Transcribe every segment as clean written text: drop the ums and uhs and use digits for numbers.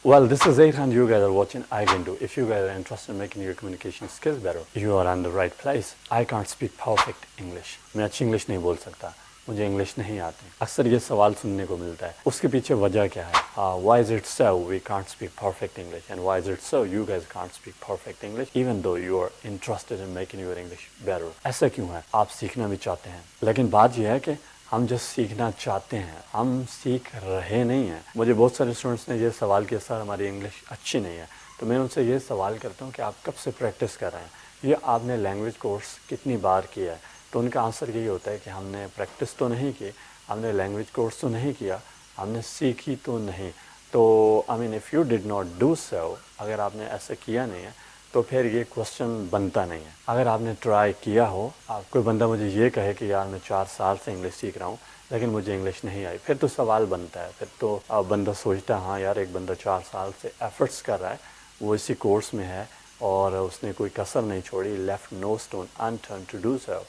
Well, this is 800 you guys are watching I Can Do. If you guys are interested in making your communication skills better, you are on the right place. I can't speak perfect English. मैं अच्छी English नहीं बोल सकता, मुझे English नहीं आती। अक्सर ये सवाल सुनने को मिलता है, उसके पीछे वजह क्या है? Why is it so we can't speak perfect English, and why is it so you guys can't speak perfect English even though you are interested in making your English better? ऐसा क्यों है? आप सीखना भी चाहते हैं, लेकिन बात यह है कि हम जो सीखना चाहते हैं हम सीख रहे नहीं हैं। मुझे बहुत सारे स्टूडेंट्स ने ये सवाल किया, सर हमारी इंग्लिश अच्छी नहीं है। तो मैं उनसे ये सवाल करता हूँ कि आप कब से प्रैक्टिस कर रहे हैं, ये आपने लैंग्वेज कोर्स कितनी बार किया है? तो उनका आंसर यही होता है कि हमने प्रैक्टिस तो नहीं की, हमने लैंग्वेज कोर्स तो नहीं किया, हमने सीखी तो नहीं। तो I mean if you did not do so, अगर आपने ऐसा किया नहीं है तो फिर ये क्वेश्चन बनता नहीं है। अगर आपने ट्राई किया हो, कोई बंदा मुझे ये कहे कि यार मैं 4 साल से इंग्लिश सीख रहा हूँ लेकिन मुझे इंग्लिश नहीं आई, फिर तो सवाल बनता है। फिर तो बंदा सोचता है हाँ यार एक बंदा 4 साल से एफर्ट्स कर रहा है, वो इसी कोर्स में है और उसने कोई कसर नहीं छोड़ी, left no stone unturned to do so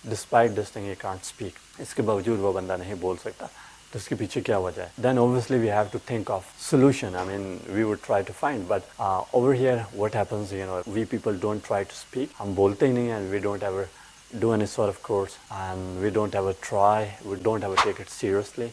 despite this thing he can't speak. इसके बावजूद वो बंदा नहीं बोल सकता, तो इसके पीछे क्या वजह है? Then obviously we have to think of solution. I mean we would try to find, but over here what happens, you know, we people don't try to speak. हम बोलते ही नहीं हैं, we don't ever do any sort of course and we don't ever try, we don't ever take it seriously.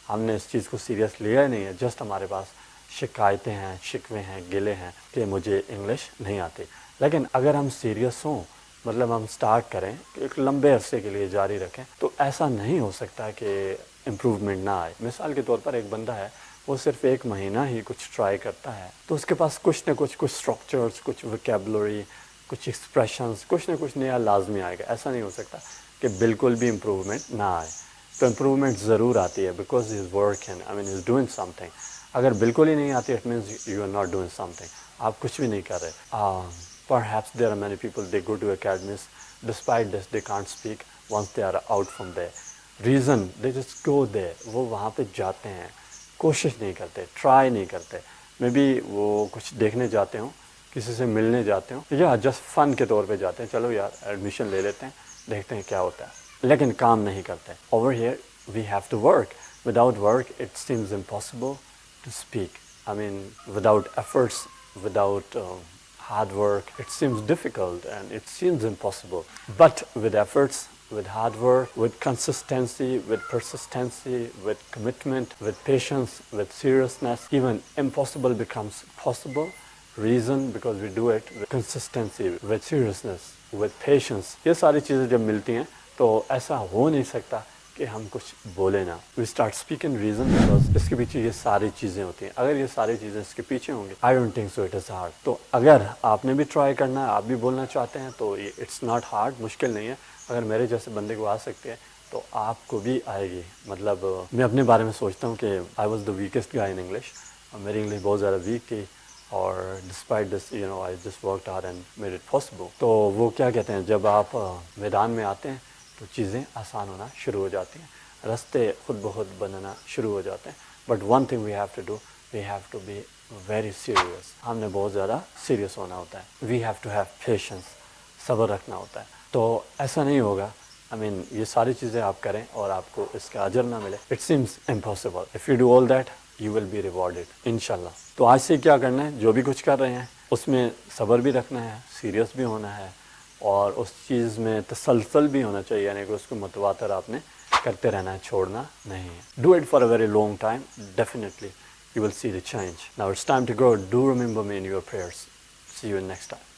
हमने इस चीज़ को serious लिया ही नहीं है, जस्ट हमारे पास शिकायतें हैं, शिकवे हैं, गिले हैं कि मुझे इंग्लिश नहीं आती। लेकिन अगर हम सीरियस हों, मतलब हम स्टार्ट करें, एक लंबे अरसे के लिए जारी रखें, तो ऐसा नहीं हो सकता कि इम्प्रूवमेंट ना आए। मिसाल के तौर पर एक बंदा है, वो सिर्फ 1 महीना ही कुछ ट्राई करता है, तो उसके पास कुछ न कुछ स्ट्रक्चर्स, कुछ वोकैबुलरी, कुछ एक्सप्रेशंस, कुछ न कुछ नया लाजमी आएगा। ऐसा नहीं हो सकता कि बिल्कुल भी इम्प्रूवमेंट ना आए। तो इम्प्रूवमेंट ज़रूर आती है, because is working, I mean is doing something. अगर बिल्कुल ही नहीं आती, it means you are not doing something, आप कुछ भी नहीं कर रहे। Perhaps there are many people, they go to academies, despite this they can't speak once they are out from there. Reason, they just go there, वो वहाँ पे जाते हैं, कोशिश नहीं करते, ट्राई नहीं करते। मे बी वो कुछ देखने जाते हों, किसी से मिलने जाते हों, या जस्ट फन के तौर पे जाते हैं, चलो यार एडमिशन ले लेते हैं, देखते हैं क्या होता है, लेकिन काम नहीं करते। Over here we have to work. Without work it seems impossible to speak. I mean without efforts, without hard work, it seems difficult and it seems impossible. But with efforts, with hard work, with consistency, with persistency, with commitment, with patience, with seriousness, even impossible becomes possible. Reason, because we do it with consistency, with seriousness, with patience. ये सारी चीज़ें जब मिलती हैं तो ऐसा हो नहीं सकता कि हम कुछ बोले ना। We start speaking reason, because इसके पीछे ये सारी चीज़ें होती हैं। अगर ये सारी चीज़ें इसके पीछे होंगी, I don't think so it is hard. तो अगर आपने भी ट्राई करना है, आप भी बोलना चाहते हैं, तो ये इट्स नॉट हार्ड, मुश्किल नहीं है। अगर मेरे जैसे बंदे को आ सकती है तो आपको भी आएगी। मतलब मैं अपने बारे में सोचता हूँ कि I was the weakest guy in English, मेरी इंग्लिश बहुत ज़्यादा वीक थी, और despite this you know I just worked hard and made it possible. तो वो क्या कहते हैं, जब आप मैदान में आते हैं तो चीज़ें आसान होना शुरू हो जाती हैं, रास्ते खुद ब खुद बनना शुरू हो जाते हैं। But one thing we have to do, we have to be very serious. हमने बहुत ज़्यादा सीरियस होना होता है। We have to have patience, सब्र रखना होता है। तो ऐसा नहीं होगा, आई मीन ये सारी चीज़ें आप करें और आपको इसका अजर ना मिले, it seems impossible. If you do all that you will be rewarded इंशाल्लाह। तो आज से क्या करना है, जो भी कुछ कर रहे हैं उसमें सब्र भी रखना है, सीरियस भी होना है, और उस चीज़ में तसलसल भी होना चाहिए, यानी कि उसको मुतवातर आपने करते रहना है, छोड़ना नहीं है। Do it for a very long time, definitely you will see the change. Now it's time to go. Do remember me in your prayers. See you in next time.